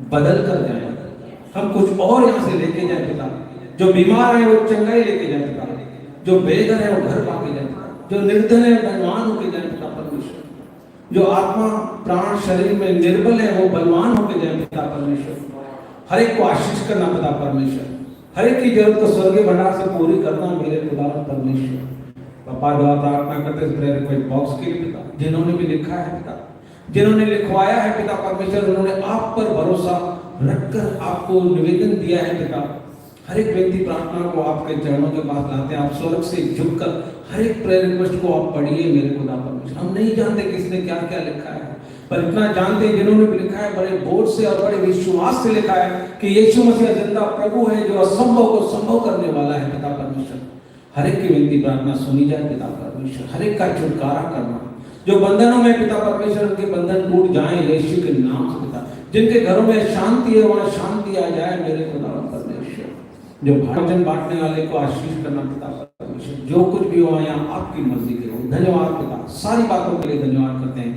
बदल कर जाए, हम कुछ और यहाँ से लेके जाए पिता। जो बीमार है वो चंगाई लेके जाए पिता, जो बेघर है वो घर पाके जाए पिता, जो निर्धन है धनवान होके जाए पिता परमेश्वर, जो आत्मा प्राण शरीर में निर्बल है वो बलवान होके जाए पिता परमेश्वर। हर एक को आशीष करना पिता परमेश्वर, हर एक की जरूरत को स्वर्गीय भंडार से पूरी करना मेरे खुदा परमेश्वर। पापा द्वारा प्रार्थना करते इस प्रेयर रिक्वेस्ट बॉक्स के लिए पिता, जिन्होंने भी लिखा है पिता, जिन्होंने लिखवाया है पिता परमेश्वर, उन्होंने आप पर भरोसा रखकर आपको निवेदन दिया है पिता। हर एक व्यक्ति प्रार्थना को आपके चरणों के पास लाते हैं, आप स्वर्ग से झुककर हर एक प्रेयर रिक्वेस्ट को आप पढ़िए मेरे खुदा परमेश्वर। हम नहीं जानते किसने क्या क्या लिखा है, पर इतना जानते हैं जिन्होंने भी लिखा है बड़े बोझ से और बड़े विश्वास से लिखा है कि यीशु मसीह जिंदा प्रभु है जो असंभव को संभव करने वाला है पिता परमेश्वर। हर एक की विनती प्रार्थना सुनी जाए पिता परमेश्वर, हर एक का छुटकारा करना, जो बंधनों में पिता परमेश्वर उनके बंधन टूट जाएं यीशु के नाम से पिता। जिनके घरों में शांति है वहां शांति आ जाए मेरे खुदा परमेश्वर। जो भोजन बांटने वाले को आशीष करना पिता परमेश्वर, जो कुछ भी हो यहाँ आपकी मर्जी के हो। धन्यवाद पिता, सारी बातों के लिए धन्यवाद करते हैं,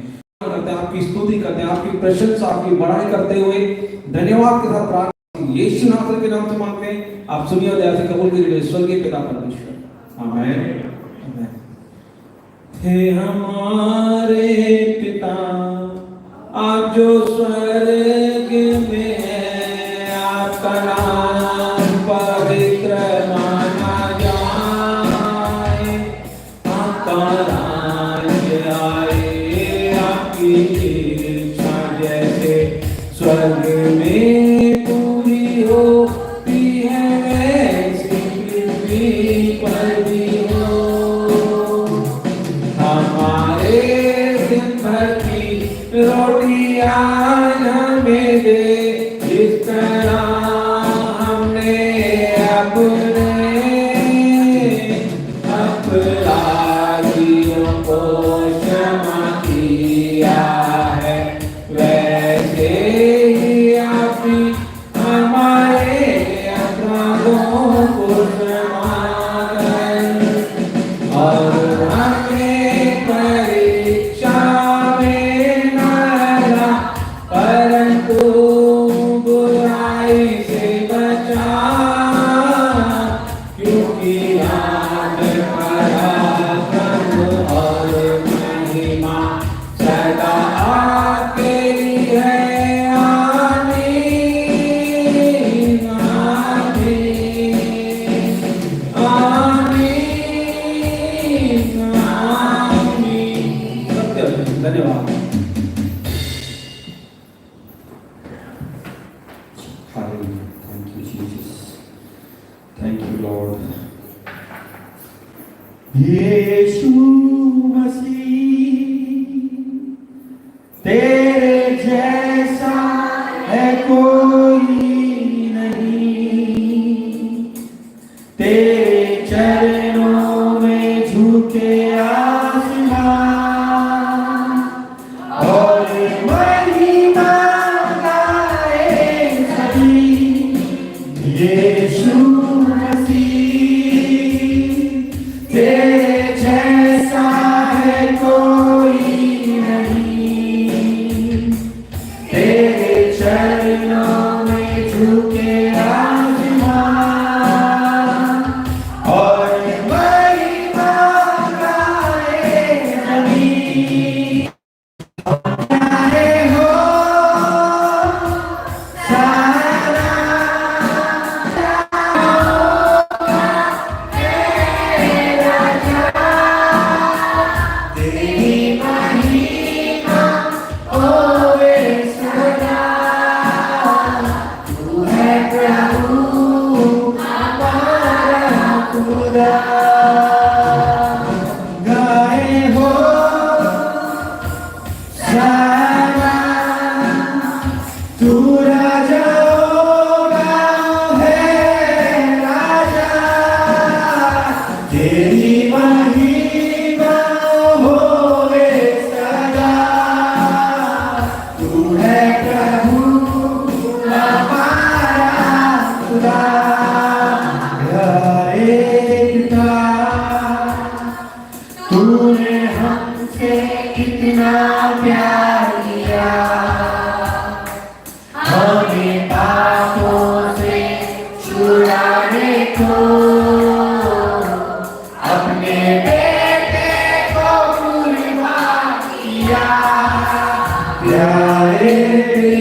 आपकी स्तुति करते हैं, आपकी प्रशंसा आपकी बड़ाई करते हुए धन्यवाद के साथ प्रार्थना यीशु नासरी के नाम से मांगते हैं। आप सुनिए और दया से कबूल कीजिए स्वर्गीय पिता परमेश्वर, आमीन। हे हमारे पिता आप जो स्वर्ग में है, आपका नाम पवित्र माना जाए, आपका राज्य आए, आपकी इच्छा जैसे स्वर्ग में पूरी होती है वैसी पृथ्वी पर भी हो। हमारे दिन भर की रोटी आज हमें दे, जिस तरह हमने अपने अपराधियों को क्षमा किया है, वैसे ही आप भी हमारे अपराधों को क्षमा करें, और हमें परीक्षा में न डाला, परंतु बुराई से बचा, क्योंकि आप पराक्रम और महिमा सदा आपके लिए है। आमीन आमीन आमीन आमीन। सत्य धन्यवाद। Thank you Jesus, thank you Lord। यीशु मसीह तेरे जैसा है कोई नहीं, तेरे चरणों में झुके आसमां और महिमा गाए सभी। यीशु तेरे जैसा है कोई नहीं, तेरे चरणों में झुके आसमां और महिमा गाए सभी। चाहे हो सारा गाए हो सारा, तू राजा है राजा, तेरी महिमा होवे सदा, तू है प्रभु हमारा खुदा। तूने हमसे कितना प्यार किया,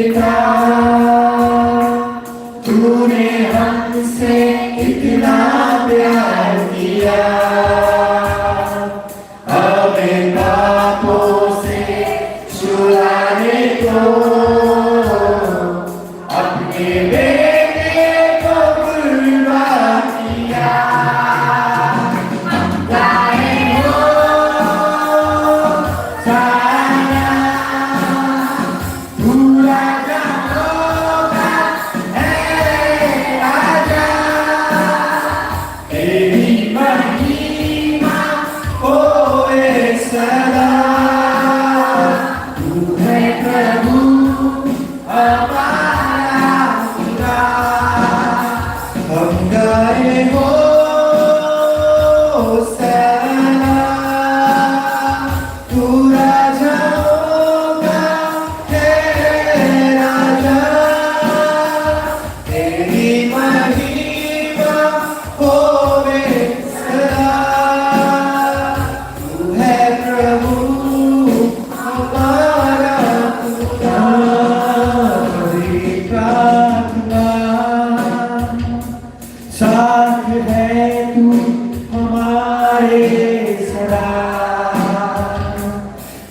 पिता तूने हमसे इतना प्यार किया, हमें पापों से छुड़ाने को अपने बेटे को कुर्बान किया। गाए हो सारा पूरा होगा है राजा, तेरी महिमा होए सदा। तू है प्रभु हमारा खुदा, हम गाए हो सदा। तू राजा होगा है राजा, तेरी महिमा होवे सदा। तू है प्रभु हमारा खुदा। तेरी प्रार्थना साथ है तू हमारे सदा,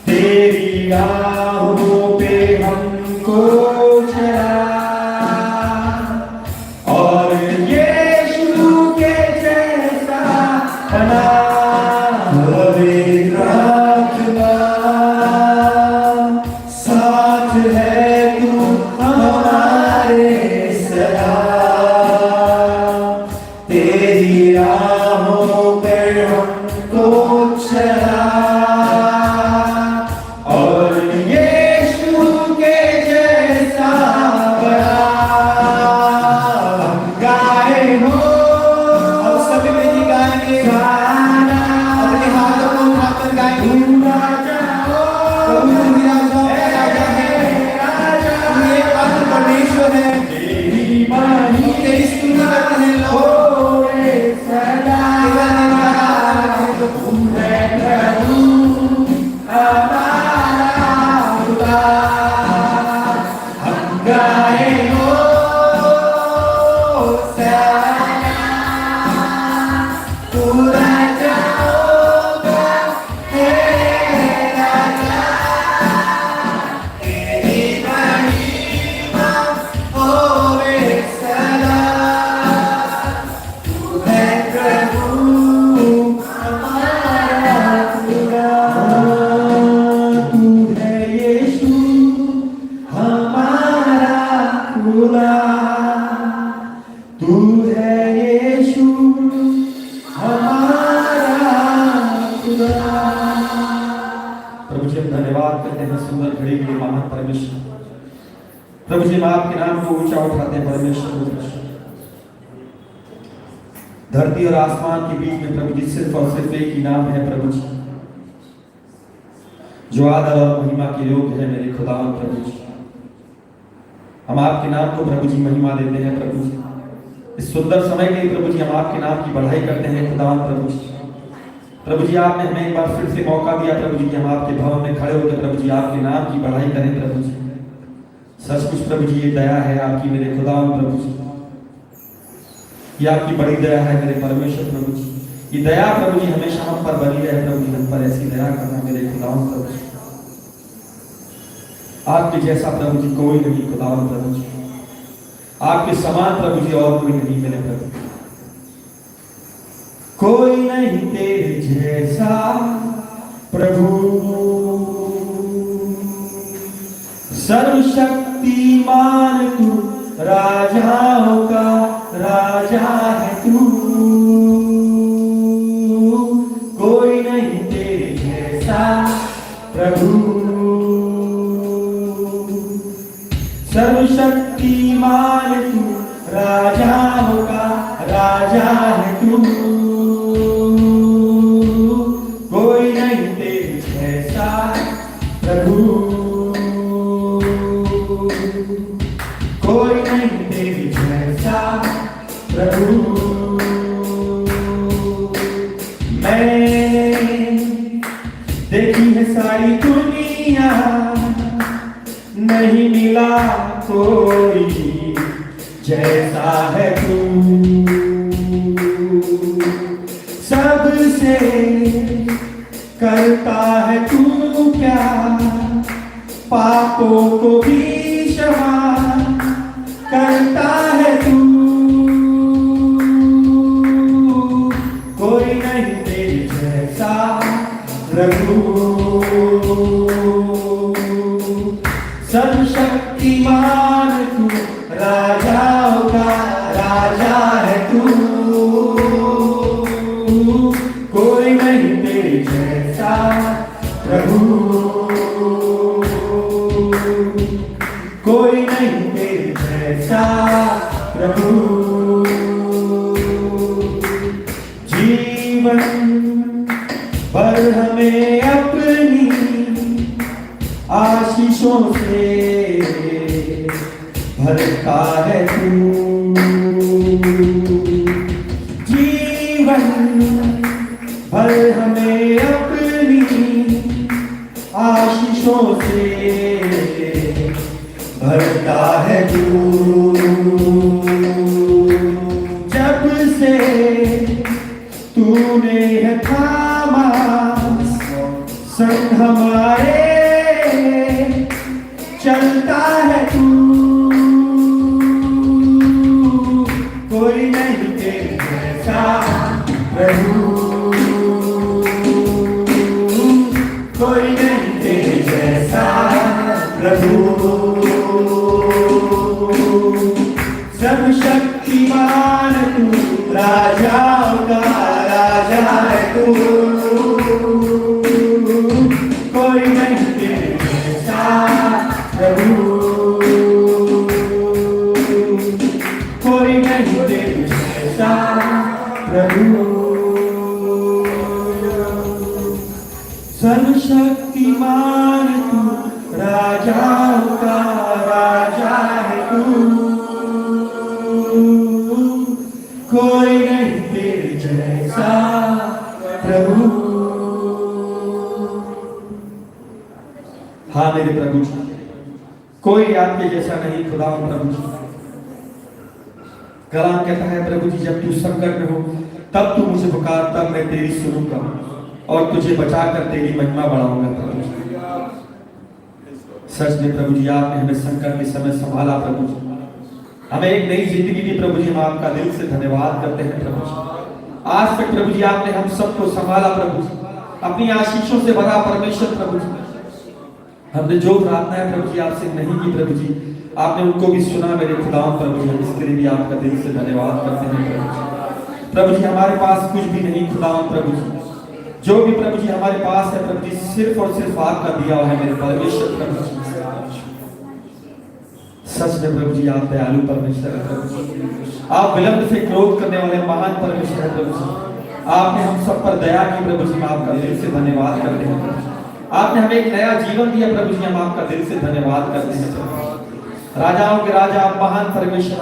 तेरी राहों पे हमको चला, और यीशु के जैसा बना। हमें प्रार्थना साथ है तू हमारे सदा, तेरी राहों पर हमको चला, और यीशु के जैसा बना। हम गाए हो, और सभी मिलकर गाएंगे गाना, अपने हाथों को उठाकर गाएंगे। तू राजा हो, प्रभु तू राजा है, राजा तू एकमात्र परमेश्वर है। तेरी महिमा तेरी स्तुति करते हैं लोग सदा। तू है प्रभु हमारा खुदा, हम गाए हो सदा। तू राजा होगा है राजा, तेरी महिमा होवे सदा। तू है प्रभु हमारा खुदा, तू है यीशु हमारा खुदा, तू है यीशु हमारा खुदा। प्रभु जी हम धन्यवाद करते हैं सुंदर घड़ी के लिए महान परमेश्वर। प्रभु जी हम आपके नाम को ऊंचा उठाते हैं परमेश्वर। धरती और आसमान के बीच में प्रभु जी सिर्फ और सिर्फ एक ही नाम है प्रभु जी, जो आदर और महिमा के योग्य है मेरे खुदावन प्रभु जी। हम आपके नाम को प्रभु जी महिमा देते हैं प्रभु जी। इस सुंदर समय के लिए प्रभु जी हम आपके नाम की बढ़ाई करते हैं खुदावन प्रभु जी। प्रभु जी आपने हमें एक बार फिर से मौका दिया प्रभु जी कि हम आपके भवन में खड़े होकर प्रभु जी आपके नाम की बढ़ाई करें प्रभु जी। सचमुच प्रभु जी ये दया है आपकी मेरे खुदावन प्रभु जी, ये आपकी बड़ी दया है मेरे परमेश्वर प्रभु जी। ये दया प्रभु जी हमेशा हम पर बनी रहे प्रभु जी, हम पर ऐसी दया करना मेरे खुदावन प्रभु जी। आपके जैसा प्रभु जी कोई नहीं खुदावन प्रभु जी, आपके समान प्रभु जी और कोई नहीं मेरे प्रभु। कोई नहीं तेरे जैसा प्रभु, सर्वशक्तिमान तू, राजाओं का राजा है तू। कोई नहीं तेरे जैसा प्रभु, सर्वशक्तिमान तू, राजाओं का राजा है तू। कोई नहीं तेरे जैसा प्रभु, कोई नहीं तेरे जैसा प्रभु। मैं देखी है सारी दुनिया, नहीं मिला कोई जैसा है तू, सबसे करता है तू प्यार, पापों को भी क्षमा करता है तू, कोई नहीं तेरे जैसा प्रभु, सर्वशक्तिमान तू, राजाओं का राजा है तू, कोई नहीं तेरे जैसा प्रभु, कोई नहीं तेरे जैसा प्रभु, जीवन भर हमें अपनी आशीषों से भरता है तू, जीवन भर हमें अपनी आशीषों से भरता है तू, जब से तूने है थामा संग हमारे, चलता है तू, कोई नहीं तेरे जैसा प्रभु, कोई नहीं तेरे जैसा प्रभु, सर्वशक्तिमान तू, राजाओं का राजा है तू, कोई नहीं तेरे जैसा प्रभु, कोई नहीं तेरे जैसा प्रभु, सर्वशक्तिमान तू, राजाओं का राजा है तू, कोई नहीं तेरे जैसा प्रभु। हाँ मेरे प्रभु जी, कोई आपके जैसा नहीं खुदा प्रभु जी। कलाम कहता है प्रभु जी, जब तू संकट में हो तब तू मुझे पुकार, तब मैं तेरी सुनूंगा और तुझे बचाकर तेरी महिमा बढ़ाऊंगा प्रभु जी। सच में प्रभु जी, आपने हमें संकट के समय संभाला प्रभु जी, हमें एक नई जिंदगी दी प्रभु जी। हम आपका दिल से धन्यवाद करते हैं प्रभु जी। आज तक प्रभु जी आपने हम सबको संभाला प्रभु जी, अपनी आशीषों से भरा परमेश्वर प्रभु जी। हमने जो प्रार्थनाएं प्रभु जी आपसे नहीं की प्रभु जी, आपने उनको भी सुना मेरे खुदा प्रभु जी। इसके लिए भी आपका दिल से धन्यवाद करते हैं प्रभु जी। प्रभु जी, हमारे पास कुछ भी नहीं खुदा प्रभु जी, जो भी प्रभु जी हमारे पास है प्रभु जी, सिर्फ और सिर्फ आपका दिया हुआ है मेरे परमेश्वर प्रभु जी। सच में प्रभु जी आप दयालु परमेश्वर है प्रभु जी, आप विलंब से क्रोध करने वाले महान परमेश्वर है प्रभु जी। आपने हम सब पर दया की प्रभु जी, हम आपका दिल से धन्यवाद करते हैं प्रभु जी। आपने हमें एक नया जीवन दिया प्रभु जी, हम आपका दिल से धन्यवाद करते हैं प्रभु जी। राजाओं के राजा आप महान परमेश्वर,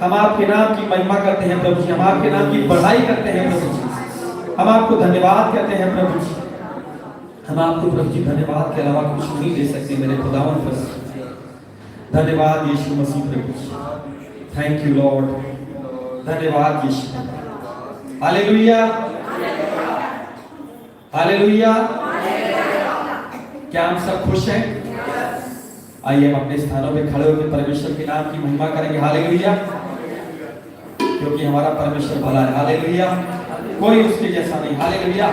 हम आपके नाम की महिमा करते हैं प्रभु जी, हम आपके नाम की बढ़ाई करते हैं प्रभु जी, हम आपको धन्यवाद करते हैं प्रभु जी। हम आपको प्रभु जी धन्यवाद के अलावा कुछ नहीं दे सकते मेरे खुदावन प्रभु। धन्यवाद यीशु मसीह प्रभु जी, थैंक यू लॉर्ड, धन्यवाद यीशु। Hallelujah hallelujah. क्या हम सब खुश हैं? आइए हम अपने स्थानों पे खड़े होकर परमेश्वर के नाम की महिमा करेंगे। हालेलुया, क्योंकि हमारा परमेश्वर भला है। हालेलुया, कोई उसके जैसा नहीं। हालेलुया।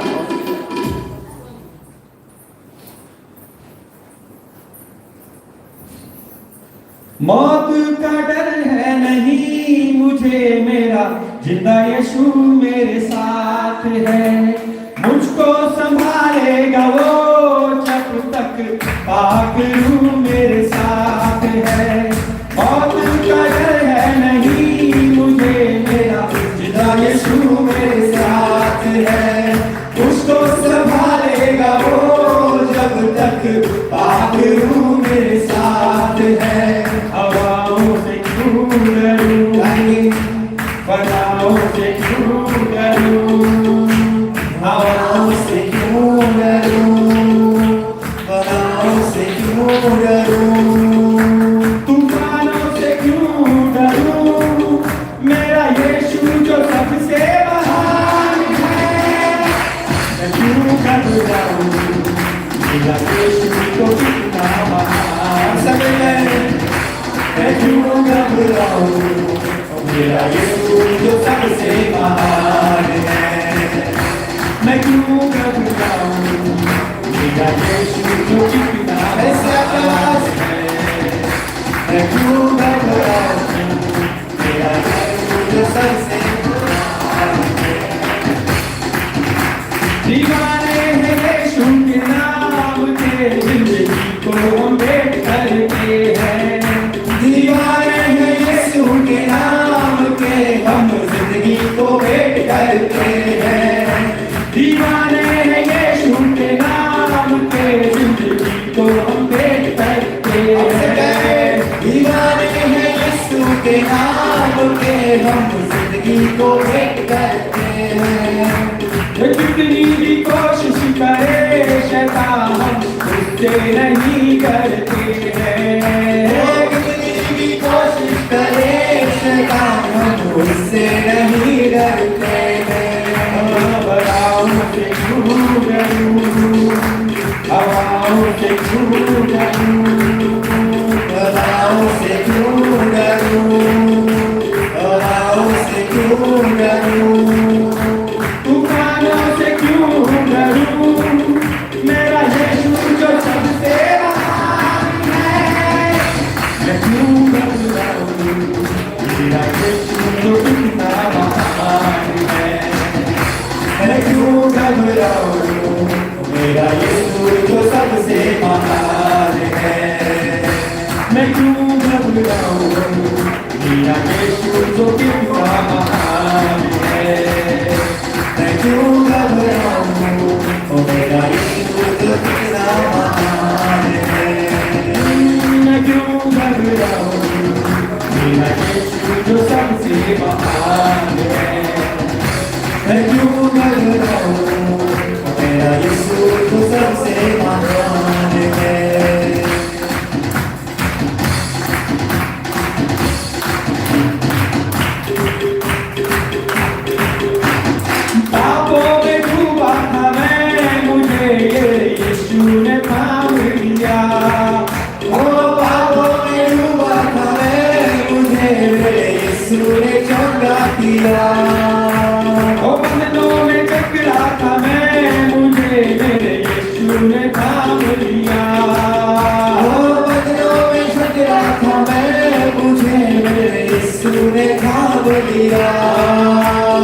मौत का डर है नहीं मुझे मेरा, जिंदा यीशु मेरे साथ है। मुझको संभालेगा वो जब तक पाक रूह मेरे साथ है। मौत का डर है नहीं मुझे मेरा, जिंदा यीशु मेरे साथ है। मुझको संभालेगा वो जब तक पाक रूह मेरे साथ है। हवाओं से क्यों डरूं, फनाओं से क्यों डरूं, हवाओं से क्यों डरूं, फनाओं से क्यों डरूं। क्यों घबराऊं, मेरा यीशु जो सबसे महान है। मैं क्यों घबराऊं, मेरा यीशु जो कितना ऐसा खास है। मैं क्यों घबराऊं, मेरा यीशु जो सबसे महान है। दीवाने हैं यीशु के नाम के, जिंदगी को हम भेंट करते हैं। दीवाने हैं यीशु के नाम के, हम जिंदगी को भेंट करते हैं। दीवाने हैं यीशु के नाम के, जिंदगी को हम भेंट करते हैं। दीवाने हैं यीशु के नाम के, हम जिंदगी को भेंट करते हैं। कितनी भी कोशिश करे शैतान, हम उससे नहीं करते हैं। कितनी भी कोशिश करे शैतान, हम उससे नहीं डरते हैं। हवाओं से क्यों डरूं, हवाओं से क्यों डरूं, हवाओं से क्यों डरूं, हवाओं से क्यों डरूं, तूफानों से क्यों डरूं, मेरा यीशु जो सबसे महान है। मैं क्यों घबराऊं, मेरा यीशु जो कितना महान है। मैं क्यों घबराऊं, मेरा यीशु जो सबसे महान है। मैं क्यों घबराऊं, मेरा यीशु जो कितना महान है। मैं क्यों घबराऊं, मेरा यीशु जो कितना महान है। मैं क्यों घबराऊं, मेरा यीशु जो सबसे महान है। मैं क्यों घबराऊं, मेरा यीशु जो सबसे महान है। पापों में डूबा था मैं, मुझे यीशु ने थाम लिया। ओ पापों में डूबा था मैं, मुझे यीशु ने चंगा किया। ओ बंधनों में जकड़ा था मैं, मुझे यीशु ने थाम लिया। ओ बंधनों में जकड़ा था मैं, मुझे यीशु ने थाम लिया।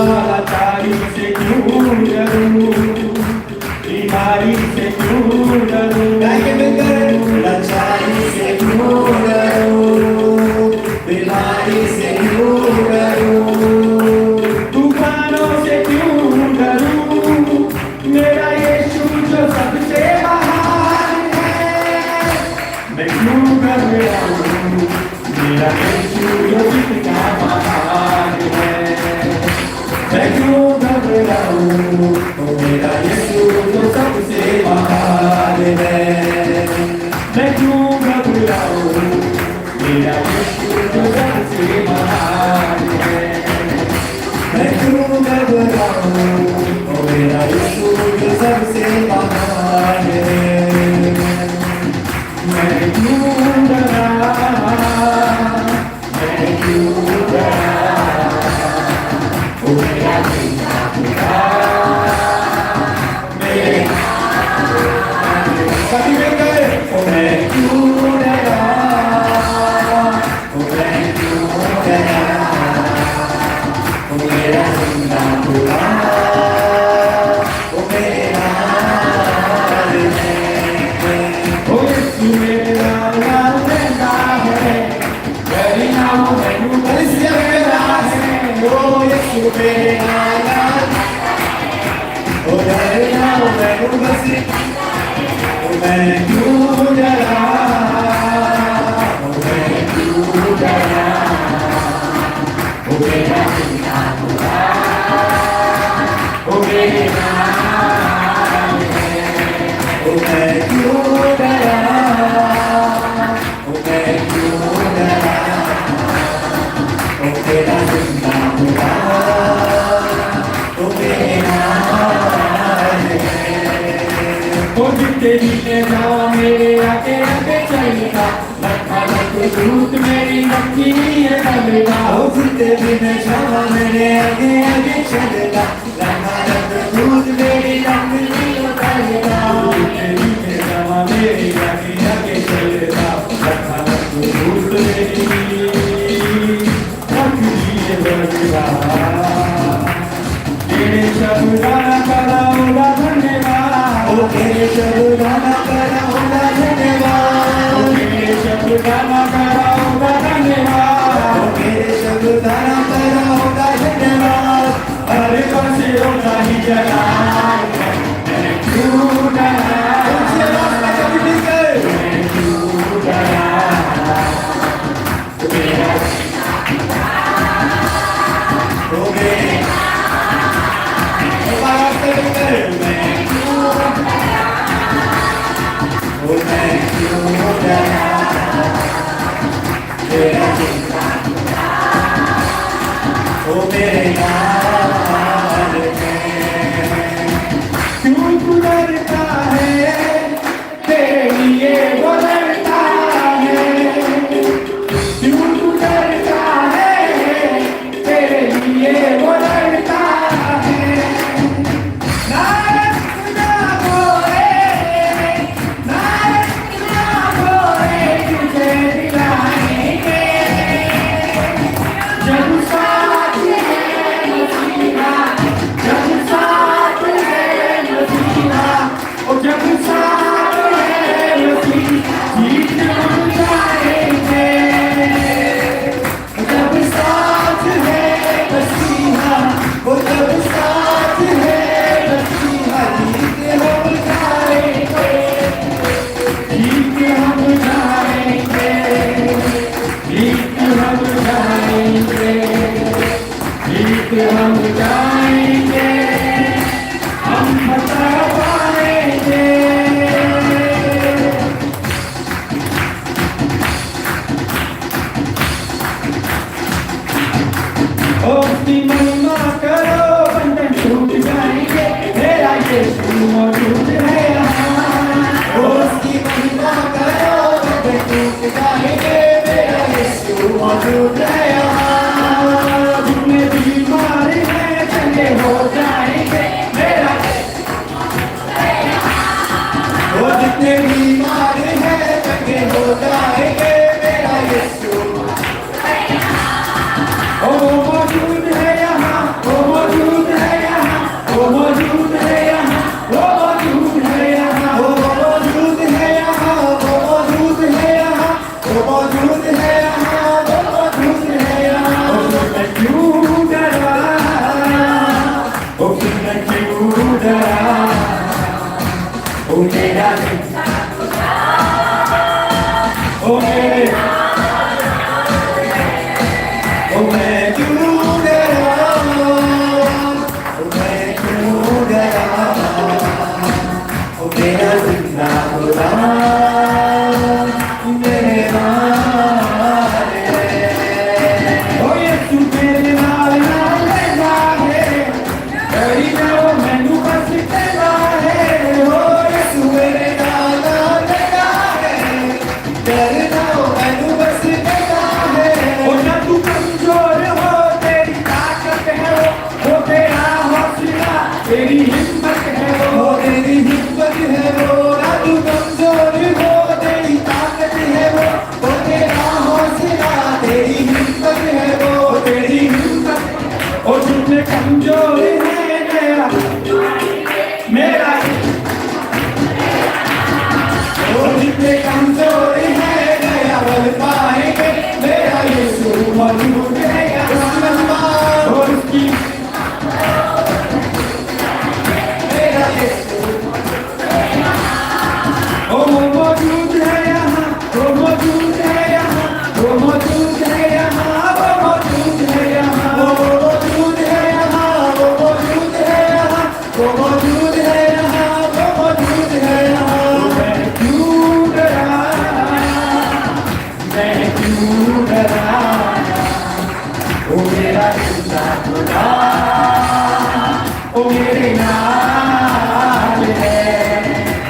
लाचारी से क्यों डरूं, बीमारी से क्यों डरूं, लाचारी से क्यों डरूं, बीमारी से क्यों डरूं, तूफानों से क्यों डरूं, मेरा यीशु जो सबसे महान है। मैं क्यों घबराऊं, मेरा यीशु जो कितना महान है। मैं क्यों घबराऊं, मेरा यीशु जो सबसे महान है। मैं क्यों घबराऊं, मेरा यीशु जो सबसे महान है। मैं क्यों घबराऊं, मेरा यीशु जो सबसे महान है। मैं क्यों डरा, मैं क्यों डरा, मेरा जिंदा खुदा मेरे सभी मिलकर मैं क्यों डरा, मैं क्यों डरा, मेरा जिंदा खुदा मेरा ओ यीशु मेरा नाम जिंदा है, तेरे नाम में बस मेरा है। ओ यीशु मेरा नाम, ओ तेरे नाम में बस मैं क्यों डरा, मैं क्यों डरा, ओ मेरा जिंदा खुदा ओ मेरा ओ मैं क्यों डरा, ओ मैं क्यों डरा, ओ तेरा जिंदा खुदा ओ मेरा ओ जितने जीते जाओ मेरे आके आके चलना, लखा लख सूत मेरी नक्की है कलगा ओ जीते बिन क्षमा मेरे आगे आगे चलेगा लगा रंग दूध मेरी नक्की है कलगा जीते बिन क्षमा मेरे आगे आगे चलेगा लगा रंग दूध मेरी नक्की है कलगा तेरे शब्दाना कराऊंगा धन्यवाद ओ तेरे शब्दाना कराऊंगा धन्यवाद ओ तेरे शब्दाना कराऊंगा धन्यवाद ओ तेरे शब्दाना कराऊंगा धन्यवाद हर पासे होता ही जला तू डरा तुझसे रास्ता कभी नहीं गए तू डरा तेरा हो गए क्यों तू डरता है तेरे लिए वो डरता है क्यों तू डरता है तेरे लिए वो डरता है हम जाएंगे हम बता पाएंगे ओ उसकी महिमा करो बंधन टूट जाएंगे मेरा यीशु मौजूद है यहाँ ओ उसकी महिमा करो बंधन टूट जाएंगे मेरा यीशु मौजूद है यहाँ हो जाएंगे मेरा वो जितने बीमार हैं चंगे हो जाएंगे मेरा यीशु ओ मौजूद है यहाँ वो मौजूद है यहाँ वो मौजूद है यहाँ वो मौजूद है यहाँ वो मौजूद है यहाँ वो मौजूद है यहाँ वो मौजूद है यहाँ वो मौजूद है यहाँ क्यों डरा ओ फिर क्यों डरा ओ मेरा ओ मेरे ओ मैं क्यों डरा ओ मैं क्यों डरा ओ मेरा जिंदा खुदा मेरे नाल है ओ यीशु मेरे नाल लगा है डरी ना वो मैनू बस तेरा है ओ यीशु मेरे नाल लगा है डरना वो मैनू बस तेरा है ओ ना तू कमजोर हो तेरी ताकत है वो तेरा हौसला तेरी हिम्मत है वो तेरी हिम्मत है वो ना तू कमजोर हो तेरी ताकत है वो तेरा हौसला तेरी हिम्मत है वो तेरी हिम्मत ओ जितने कमजोर है मेरा वो जितने कमजोर है नया बल पाएंगे मेरा यीशु मौजूद है और उसकी मेरा यीशु ओ मौजूद है यहाँ वो मौजूद है यहाँ वो मौजूद है यहाँ वो मौजूद है यहाँ वो मौजूद है यहाँ वो मौजूद है यहाँ वो मौजूद है यहाँ वो मौजूद है यहाँ मैं क्यों डरा ओ मेरा जिंदा खुदा ओ मेरे नाल है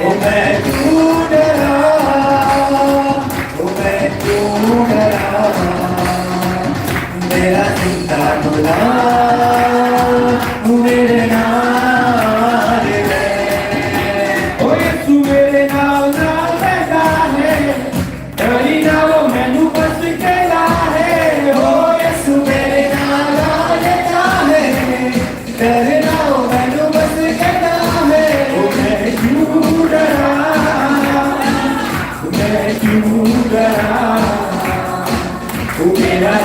ओ मैं क्यों डरा ओ मैं क्यों डरा मेरा जिंदा खुदा तू मेरे नाल है ओ यीशु मेरे नाल नाल रहता है डरी ना वो मैनू बस कहला है ओ यीशु मेरे नाल नाल रहता है डरी ना वो मैनू बस कहला है ओ मैं क्यों डरा ओ मेरा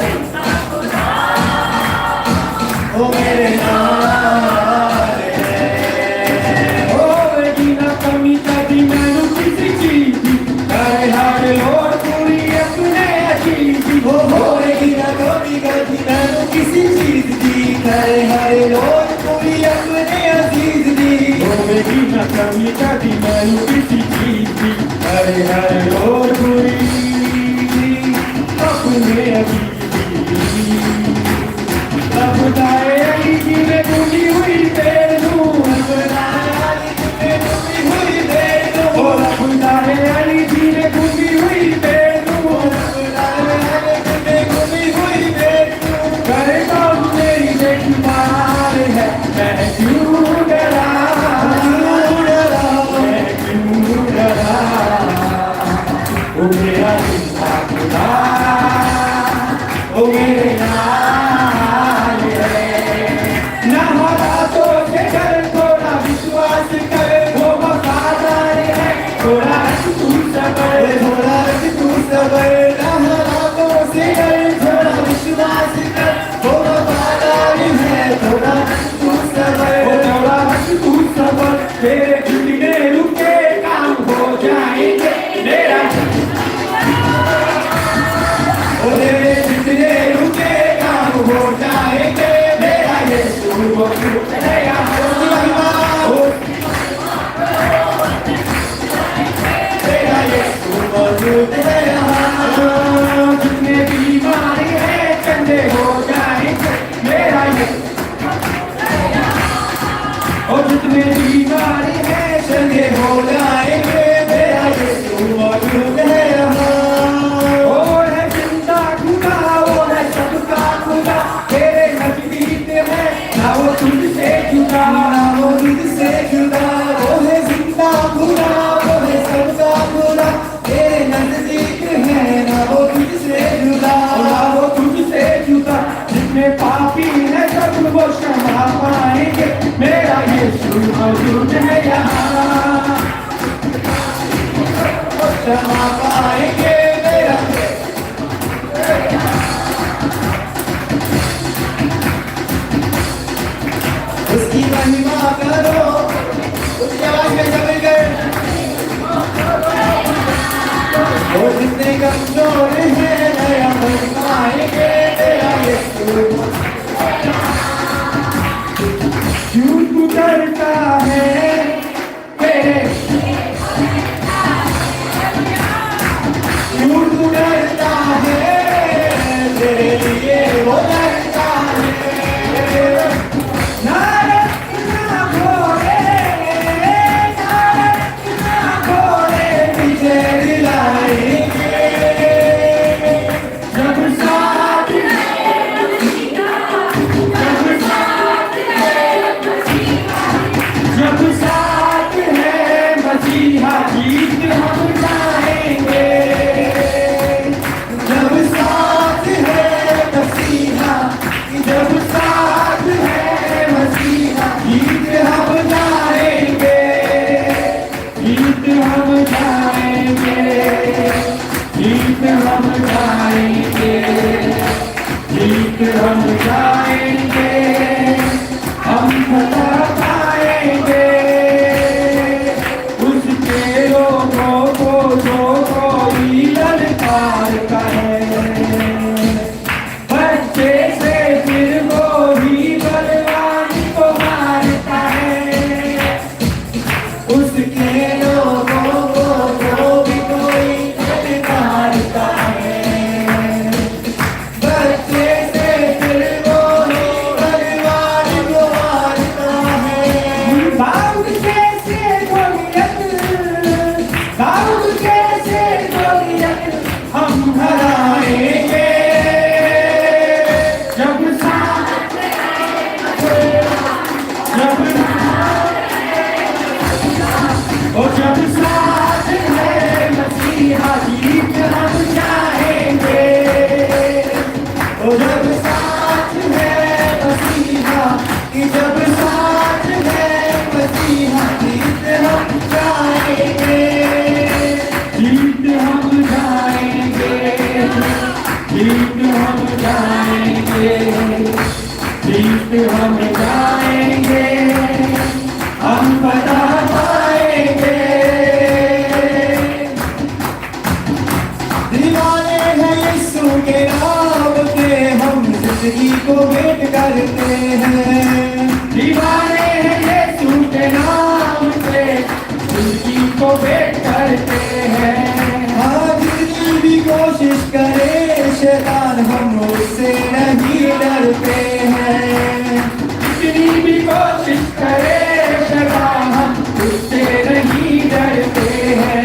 ओ मेरे नाल है ओ बिना कमी कभी मैनू किसी चीज दी करे हर लोड़ पूरी अपने अजीब ओ बिना कमी कभी मैनू किसी चीज दी करे हर लोड़ पूरी अपने अजीज दी ओ बिना कमी कभी मैनू किसी चीज दी करे हर लोड़ पूरी अपने अजीज अब दाए अली जी में टूटी हुई तेनू अब दाए अली जी में टूटी हुई तेनू अब दाए अली जी में टूटी हुई तेनू अब दाए अली जी में टूटी हुई तेनू करे तो मेरी देखभाल है मैं क्यों डरा मैं क्यों डरा ओ मेरा जिंदा खुदा ओ मेरे नाल है ना हालातों से डर थोड़ा विश्वास कर वो वफादार है थोड़ा तू सबर ना हालातों से डर थोड़ा विश्वास कर वो वफादार है थोड़ा तू सबर तेरे झुकने रुके काम हो जाएंगे मेरा ओ तेरे झुकने रुके काम हो जाएंगे मेरा यीशु वो चलेगा ओ मेरा यीशु मौजूद है जितने बीमारी है चंगे हो जाएंगे मेरा यीशु और जितने बीमारी है चंगे हो जाएंगे मेरा यीशु मौजूद है तेरे नजदीक है ना वो तुझसे जुदा वो है जिंदा खुदा वो है सबका खुदा तेरे नजदीक है ना वो तुझसे जुदा जितने पापी है सब वो क्षमा पाएंगे मेरा यीशु मौजूद है यहाँ क्षमा पाएंगे मेरा उसकी महिमा करो उसकी आवाज में चले गए वो जितने कमजोर हैं नया मन पाएंगे तेरा यीशु क्यों तू डरता है तेरे क्यों तू डरता है तेरे लिए वो डरता है हम जाएंगे हम फतह पाएंगे उसके लोगों को जो कोई ललकारता है बच्चे से फिर वो ही बलवान को मारता है उसके लोगों को जो भी कोई ललकारता है बच्चे से फिर ओ जब साथ है मसीहा, कि जब साथ है मसीहा, जीत हम जाएंगे, जीत हम जाएंगे, जीत हम जाएंगे, जीत हम जाएंगे, हम पता पाएंगे। दीवाने हैं यीशु के नाम के, हम जिंदगी को भेंट करते हैं। दीवाने हैं यीशु के नाम के, जिंदगी को भेंट करते हैं। हाँ, जितनी भी कोशिश करे शैतान, हम उससे नहीं डरते हैं। जितनी भी कोशिश करे शैतान, हम उससे नहीं डरते हैं।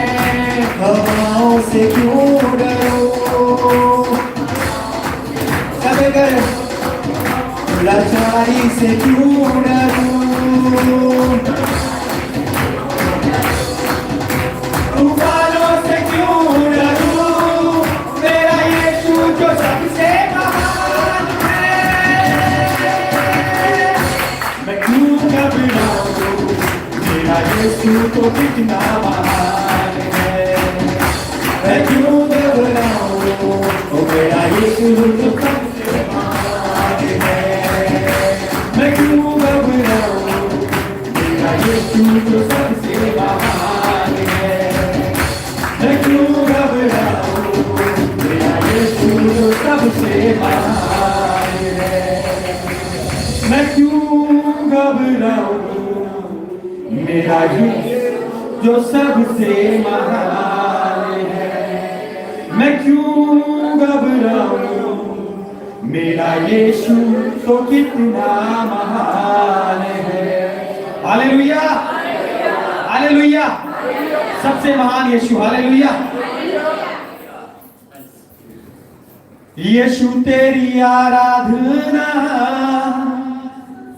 हवाओं से क्यों डरो, सब कर लाचारी से क्यों डरो, तूफानों से क्यों डरूं, मेरा यीशु जो सबसे महान है। मैं क्यों घबराऊं, मेरा यीशु तो कितना महान है। मैं क्यों घबराऊं, ओ मेरा यीशु तो सबसे महान है। मैं क्यों घबराऊं, मेरा यीशु तो सबसे महान है। मैं क्यों घबराऊं, मेरा यीशु तो सबसे महान है। मैं क्यों घबराऊं, मेरा यीशु जो सबसे महान है। मैं क्यों घबराऊं, मेरा यीशु तो कितना महान है। हालेलुया, हालेलुया, सबसे महान यीशु, हालेलुया। यीशु तेरी आराधना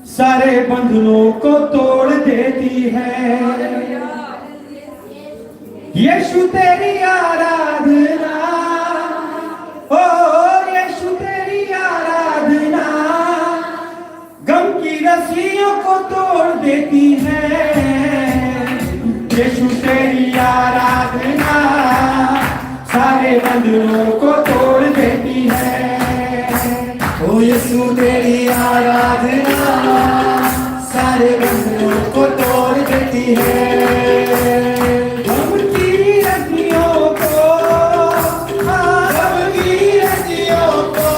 सारे बंधनों को तोड़ देती है। यीशु तेरी आराधना, ओ यीशु तेरी आराधना गम की रस्सियों को तोड़ देती है। यीशु तेरी आराधना सारे बंधनों को तोड़ देती है। ओ यीशु तेरी आराधना सारे बंधनों को तोड़ देती है। गम की रस्सियों को, गम की रस्सियों को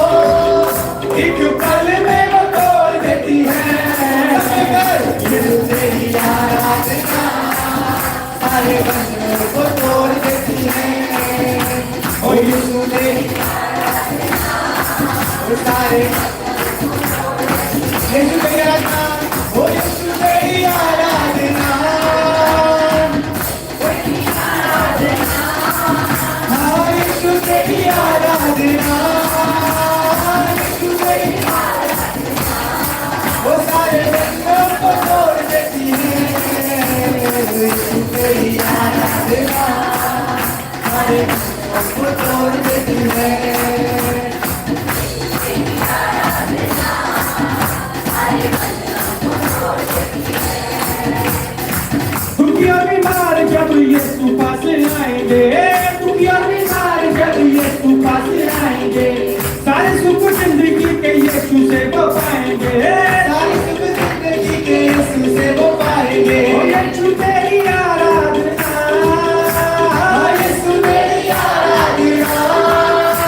एक पल में वो तोड़ देती है। यीशु तेरी आराधना सारे बंधनों को तोड़ देती है। ओ यीशु तेरी सारे यीशु तेरी आराधना, ओ यीशु तेरी आराधना, हाँ यीशु तेरी आराधना, यीशु तेरी आराधना, वो सारे बंधनों को तोड़ देती है। यीशु तेरी आराधना सारे बंधनों को तोड़ देती है। दुखी और बीमार जब यीशु पास आएंगे, दुखी और बीमार जब यीशु पास आएंगे, सारे सुख जिंदगी के यीशु से वो पाएंगे, सारे सुख जिंदगी के यीशु से वो पाएंगे। ओ यीशु तेरी आराधना, यीशु तेरी आराधना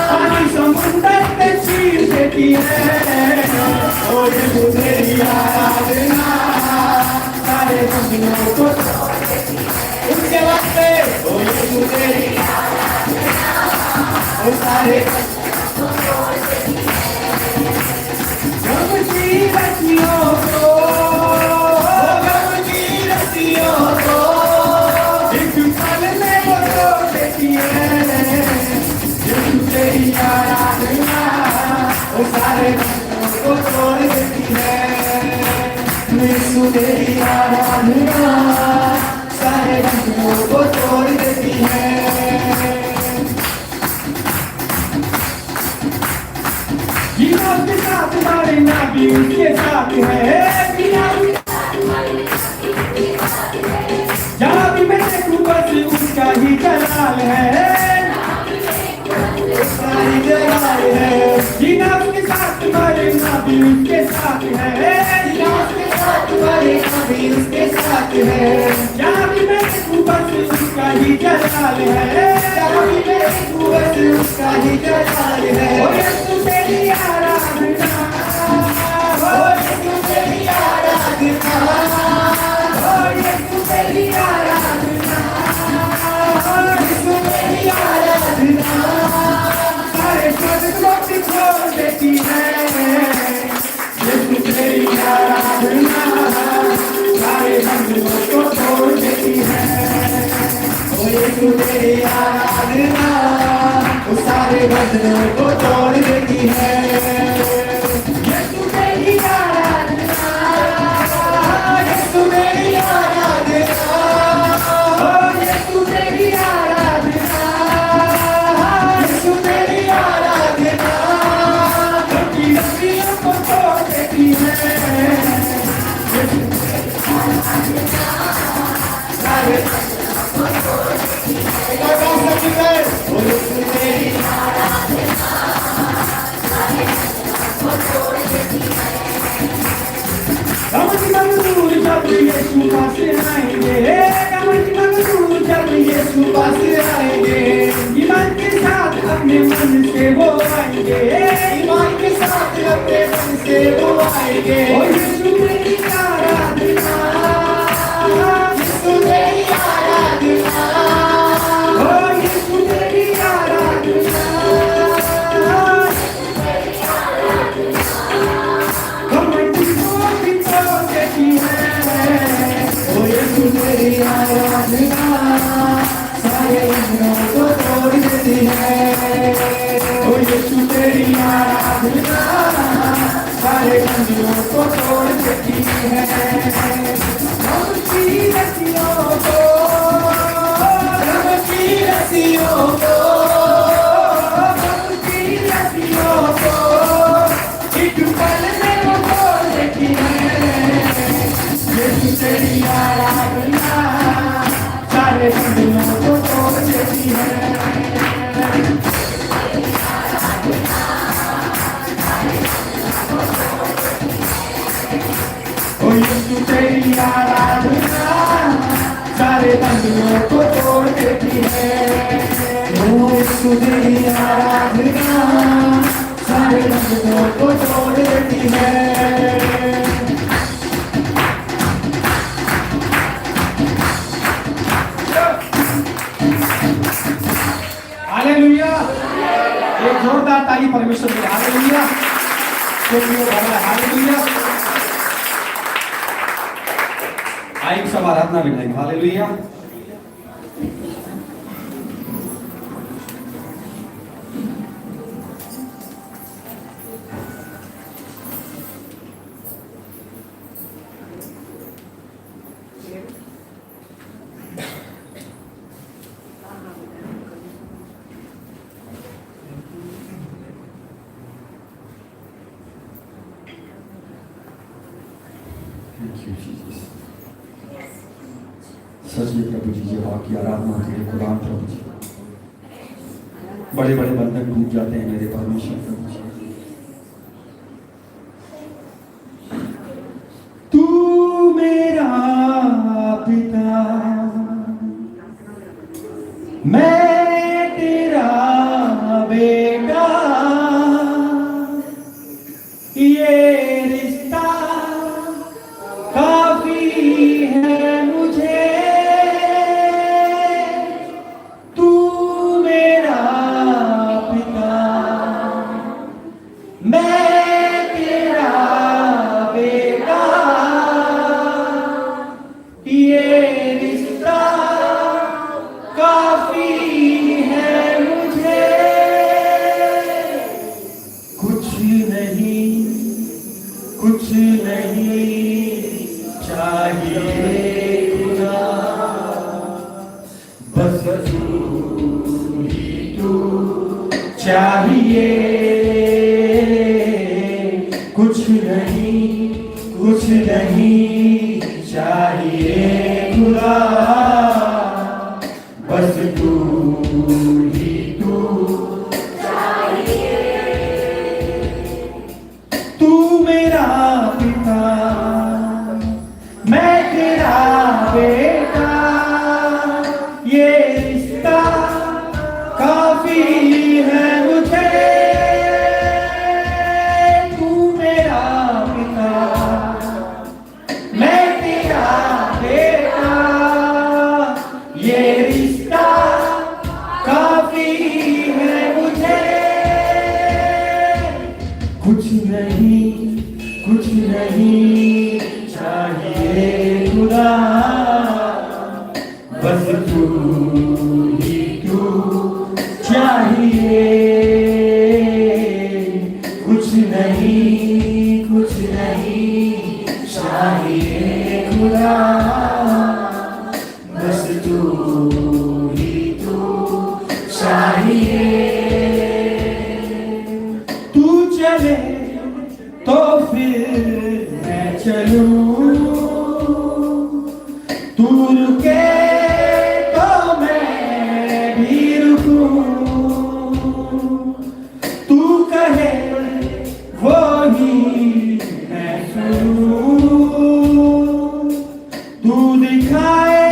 पानी समुंदर में चीर देती है। ओ यीशु तेरी आराधना सारे बंधनों को उसके वास्ते, ओ यीशु तेरी वो सारे गम की रस्सियों को, गम की रस्सियों को एक पल में वो तोड़ देती है। यीशु तेरी आराधना वो सारे बंधनों को तोड़ देती है। यीशु तेरी आराधना सारे बंधनों को तोड़ देती है। जीना उसके साथ मरना भी उसके साथ है, जीना जहाँ भी मैं देखूं बस उसका ही जलाल है, उसका ही जलाल है। जीना उसके साथ मरना भी उसके साथ है, जीना उसके साथ मरना भी उसके साथ है। जहाँ भी मैं देखूं बस उसका ही जलाल है, जहाँ भी मैं देखूं बस उसका ही जलाल है। ओ यीशु तेरी आराधना, ओ यीशु तेरी आराधना, ओ यीशु तेरी आराधना, ओ यीशु तेरी आराधना। सारे स्वर्ग को छोड़ देती है, यीशु तेरी आराधना सारे बंधनों को तोड़ देती है। ओ यीशु तेरी आराधना वो सारे बंधनों को तोड़ देती है। यीशु तेरी आराधना, यीशु तेरी आराधना, ओ यीशु तेरी आराधना, यीशु तेरी आराधना उनकी रस्सियों को तोड़ देती है। सारे मजदूर जब यीशु पास आएंगे, मजदूर जब यीशु पास आएंगे, ईमान के साथ अपने मन से वो आएंगे, ईमान के साथ अपने मन से वो आएंगे। ओ यीशु तेरी आराधना, यीशु तेरी आराधना, ओ यीशु तेरी आराधना, तेरी आराधना सारे बंधनों को तोड़ देती है। ओ यीशु तेरी आराधना सारे बंधनों को तोड़ देती है। हम की रस्सियों को, हम की रस्सियों को, हम की रस्सियों को एक पल में वो तोड़ देती है। यीशु तेरी आराधना सारे बंधनों को तोड़ देती है। ओ यीशु तेरी आराधना सारे बंधनों को तोड़ देती है। ओ यीशु तेरी आराधना सारे बंधनों को तोड़ देती है। हालेलुया, एक जोरदार ताली परमेश्वर की। Hallelujah, hallelujah. आइए सब आराधना में गाएं। हालेलुया। सच में प्रभु जी जब आपकी आराधना के लिए कुरान प्रभु जी बड़े बड़े बंधन टूट जाते हैं मेरे परमेश्वर प्रभु जी। तू मेरा पिता मैं तेरा बेटा, ये रिश्ता काफी है मुझे। तू मेरा पिता मैं तेरा बेटा, ये रिश्ता काफी है मुझे। कुछ नहीं चाहिए खुदा, बस तू ही तू चाहिए। कुछ नहीं चाहिए खुदा, बस तू ही तू चाहिए। तू मेरा पिता, मैं तेरा बेटा, ये रिश्ता काफी है मुझे। तू मेरा पिता, मैं तेरा बेटा, ये रिश्ता काफी है मुझे। कुछ नहीं चाहिए खुदा, बस तू ही तू चाहिए। कुछ नहीं चाहिए खुदा, बस तू ही तू चाहिए। तू चले तो फिर मैं चलूं, तू रुके तो मैं भी रुकूं। तू कहे वो ही मैं सुनूं, तू दिखाए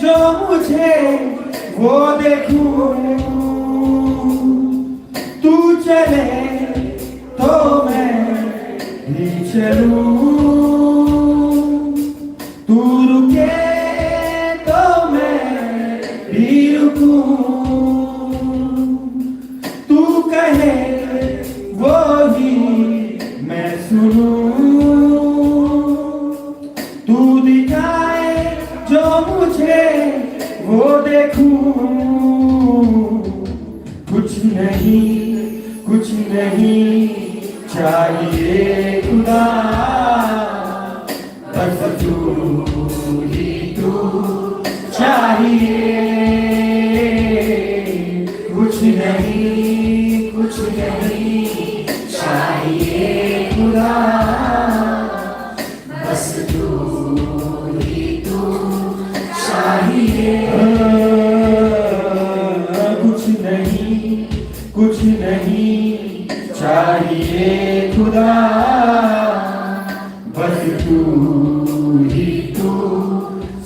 जो मुझे वो देखूं। तू चले तो मैं भी चलूं, तू रुके तो मैं भी रुकूं। तू कहे वो ही मैं सुनूं, तू दिखाए जो मुझे वो देखूं। कुछ नहीं चाहिए खुदा, बस तू ही तू चाहिए। कुछ नहीं चाहिए खुदा, बस तू ही तू चाहिए। कुछ नहीं चाहिए खुदा, बस तू ही तू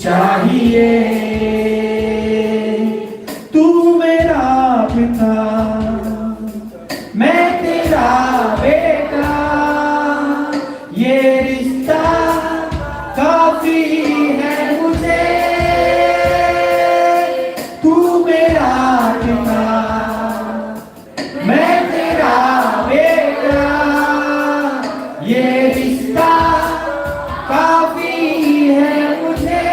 चाहिए। तू मेरा पिता, मैं तेरा बेटा, ये रिश्ता काफी है मुझे। तू मेरा पिता, मैं तेरा बेटा, ये रिश्ता काफी है मुझे।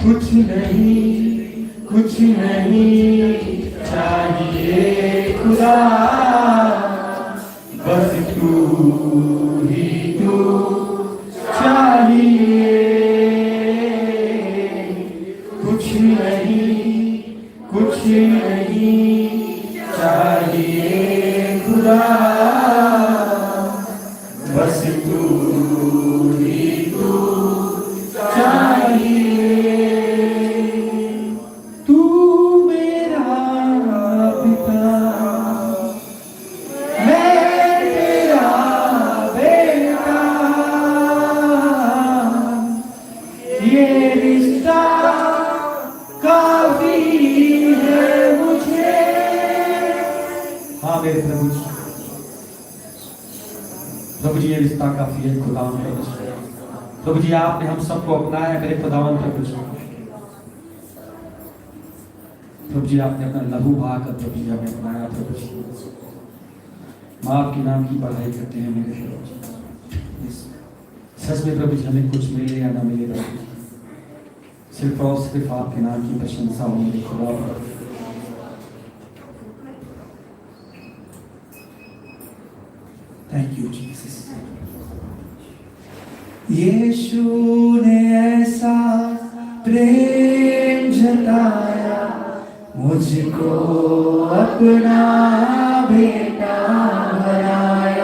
कुछ नहीं चाहिए खुदा, बस तू ही तू चाहिए। कुछ नहीं चाहिए खुदा, बस तू ही तू चाहिए। तू मेरा पिता, मैं तेरा बेटा, ये रिश्ता काफी है मुझे। हाँ मेरे प्रभु जी, प्रभु जी ये रिश्ता काफी है खुदा में। प्रभु जी आपने हम सबको अपनाया मेरे खुदावन प्रभु जी। प्रभु जी आपने अपना लहू बहाकर प्रभु जी हमें अपनाया प्रभु जी। माँ आपके नाम की पढ़ाई करते हैं मेरे प्रभु जी। सच में प्रभु जी हमें कुछ मिले या ना मिले प्रभु जी, सिर्फ और सिर्फ आपके नाम की प्रशंसा हो मेरे खुदा। Thank you Jesus. यीशु ने ऐसा प्रेम जताया, मुझको अपना बेटा बनाया।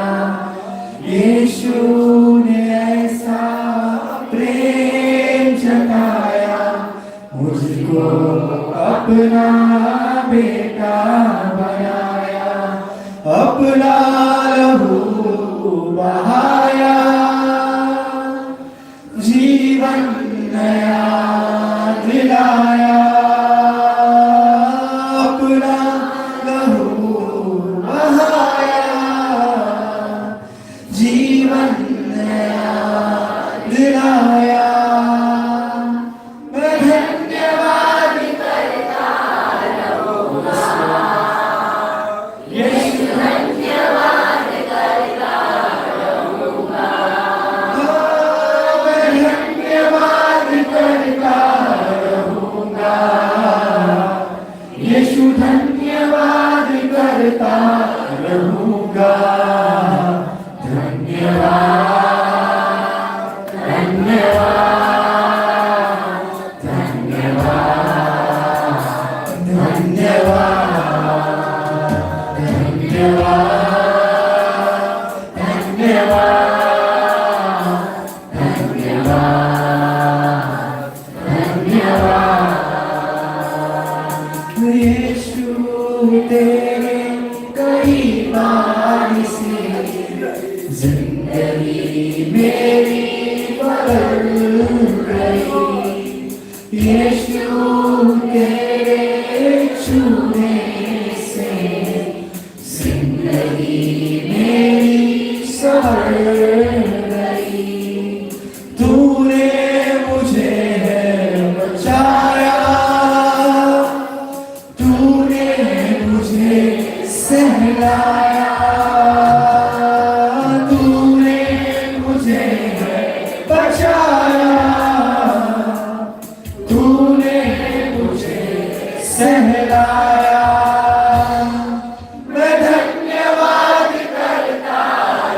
जिंदगी मेरी बदल गई, यीशु तेरे छूने से जिंदगी मेरी संवर गई। तूने मुझे बचाया, तूने मुझे सहलाया, बचाया, तूने मुझे सहलाया। मैं धन्यवाद करता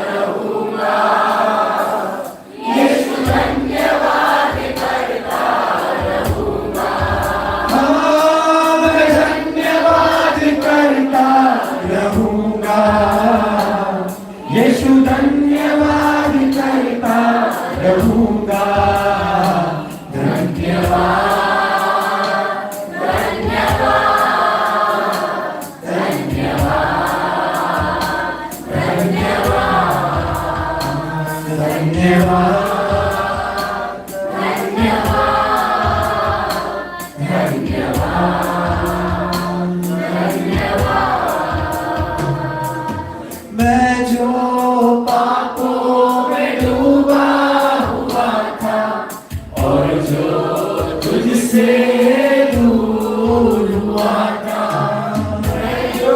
रहूंगा, यीशु धन्यवाद करता रहूंगा। हाँ, मैं धन्यवाद करता रहूंगा, यीशु धन्यवाद करता रहूंगा। धन्यवाद, धन्यवाद, धन्यवाद, धन्यवाद, धन्यवाद, मैं जो पापों में डूबा हुआ था और जो तुझसे दूर हुआ था, मैं जो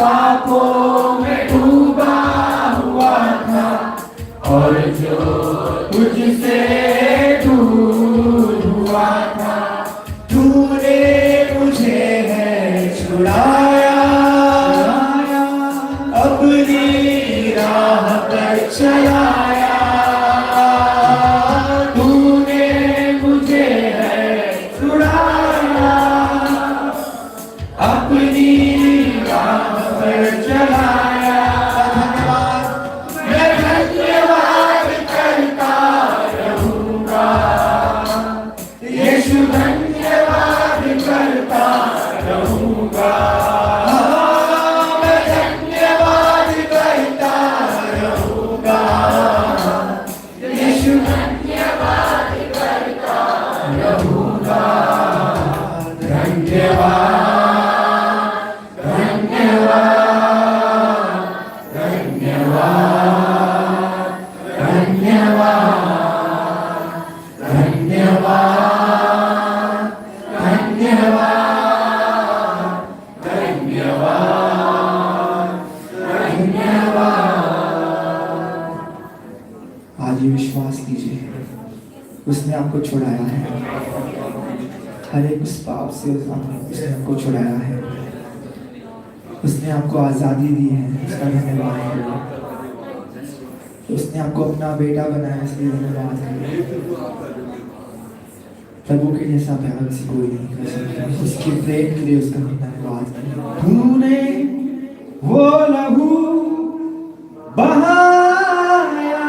पापों में डूबा हुआ था और जो तुझसे दूर हुआ था, तूने मुझे है छुड़ाया, अपनी राह पर चलाया। तूने मुझे है छुड़ाया, अपनी राह पर चलाया। धन्यवाद, मैं धन्यवाद करता रहूंगा, यीशु धन्यवाद करता रहूंगा। आज ये विश्वास कीजिए, उसने आपको छुड़ाया है, हर एक उस पाप से उसने आपको छुड़ाया है, उसने आपको आज़ादी दी है, उसका धन्यवाद है। उसने आपको अपना बेटा बनाया, इसलिए धन्यवाद है। प्रभु के जैसा प्यार किसी कोई नहीं कर सकता, उसके प्रेम के लिए उसका धन्यवाद है। तूने वो लहू बहाया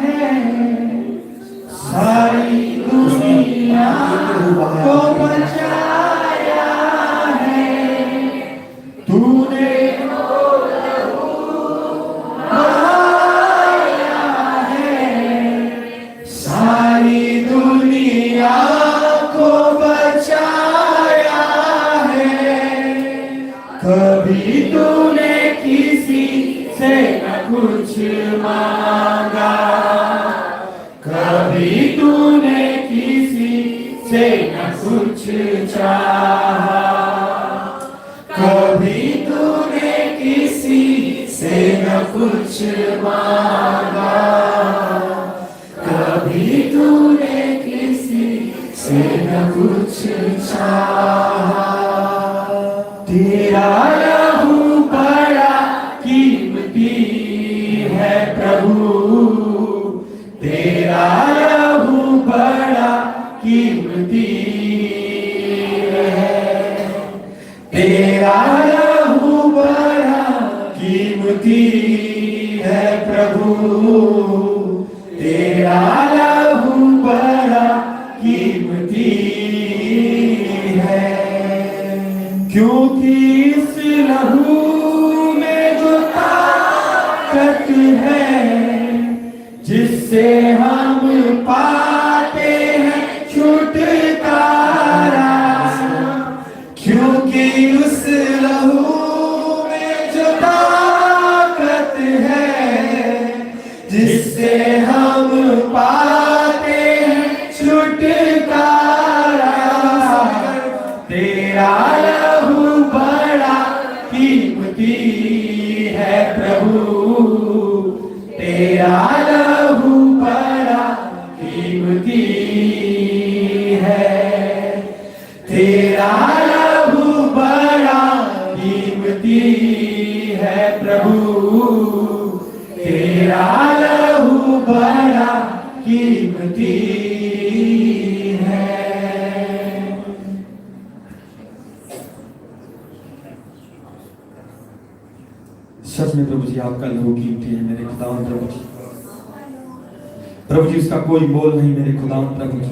है, सारी दुनिया को बचाया है। तूने वो लहू बहाया है, सारी दुनिया को बचाया है। कभी तूने किसी से न कुछ मांगा, कभी तूने किसी से न कुछ चाहा, कभी तूने किसी से न कुछ मांगा, कभी तूने किसी से न कुछ चाहा। तेरा लहू बड़ा कीमती है प्रभु, तेरा लहू बड़ा कीमती है, तेरा लहू बड़ा कीमती है प्रभु, तेरा लहू बड़ा कीमती है। क्योंकि इस लहू में जो ताकत है, जिससे हम पाते हैं छुटकारा, क्योंकि उस लहू में जो ताकत है, जिससे हम पाते हैं छुटकारा, तेरा लहू बड़ा कीमती है प्रभु, तेरा लहू बड़ा कीमती है, तेरा लहू बड़ा कीमती है प्रभु, तेरा लहू बड़ा कीमती है। सच में प्रभु जी आपका लहू कीमती है मेरे खुदावंद प्रभु जी। प्रभु जी उसका कोई मोल नहीं मेरे खुदावंद प्रभु जी।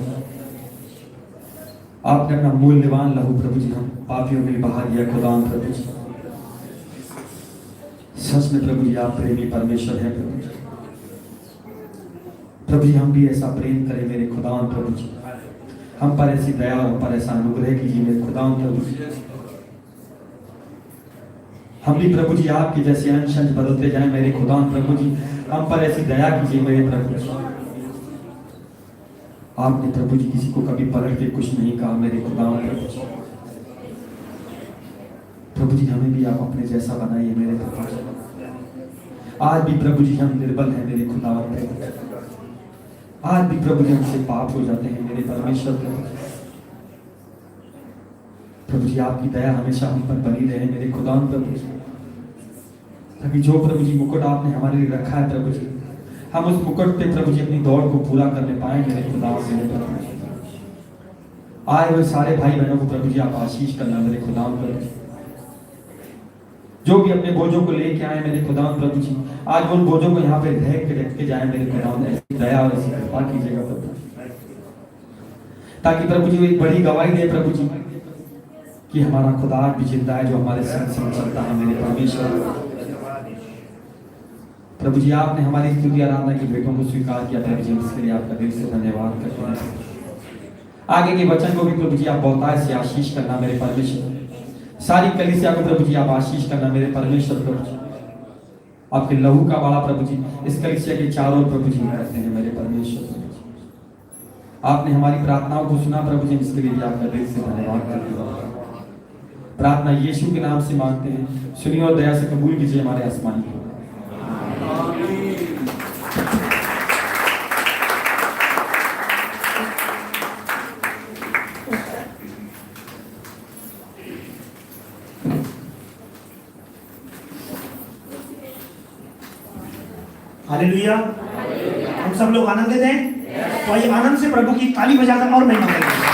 आपने अपना मूल्यवान लहू प्रभु जी हम पापियों में बहा दिया खुदावंद प्रभु जी। सच में प्रभु जी आप प्रेमी परमेश्वर हैं प्रभु जी। प्रभु जी हम भी ऐसा प्रेम करें मेरे खुदावंद प्रभु जी, हम पर ऐसी दया, हम पर ऐसा अनुग्रह कीजिए मेरे खुदावंद प्रभु जी। हम भी प्रभु जी आपके जैसे अंश अंश बदलते जाएं मेरे खुदावंद प्रभु जी, हम पर ऐसी दया कीजिए मेरे प्रभु जी। आपने प्रभु जी किसी को कभी पलट के कुछ नहीं कहा मेरे खुदावंद प्रभु जी। प्रभु जी हमें भी आप अपने जैसा बनाइए मेरे प्रभु जी। आज भी प्रभु जी हम निर्बल हैं मेरे खुदावंद प्रभु जी। आज भी प्रभु जी हमसे पाप हो जाते हैं मेरे परमेश्वर प्रभु जी। प्रभु जी आपकी दया हमेशा हम पर बनी रहे मेरे खुदावंद प्रभु जी, ताकि जो प्रभु जी मुकुट आपने हमारे लिए रखा है प्रभु जी, हम उस मुकुट पे प्रभु जी अपनी दौड़ को पूरा करने पाए मेरे खुदावंद मेरे प्रभु जी। आए हुए सारे भाई बहनों को प्रभु जी आप आशीष करना मेरे खुदावंद प्रभु जी। जो भी अपने बोझों को लेके आए मेरे खुदावंद प्रभु जी, आज उन बोझों को यहाँ पे रख के जाए मेरे खुदावंद। ऐसी दया और ऐसी कृपा कीजिएगा प्रभु, ताकि प्रभु जी एक बड़ी गवाही दे प्रभु जी कि हमारा खुदा भी जिंदा है जो हमारे संग संग चलता है मेरे परमेश्वर। प्रभु जी आपने हमारी स्तुति आराधना की भेंटों को स्वीकार किया प्रभु जी, इसके लिए आपका दिल से धन्यवाद करते हैं। आगे के वचन को भी प्रभु जी आप बहुतायत से आशीष करना मेरे परमेश्वर। सारी कलीसिया को प्रभु जी आप आशीष करना मेरे परमेश्वर प्रभु जी। आपके लहू का बड़ा प्रभु जी इस कलीसिया के चारों प्रभु जी करते हैं मेरे परमेश्वर प्रभु जी। आपने हमारी प्रार्थनाओं को सुना प्रभु जी, इसके लिए भी आपका दिल से धन्यवाद करते हैं। प्रार्थना यीशु के नाम से मांगते हैं, सुनिए और दया से कबूल कीजिए हमारे आसमानी को। हालेलुया। हम सब लोग आनंदित हैं, तो आइए आनंद से प्रभु की ताली बजाकर और महिमा करें।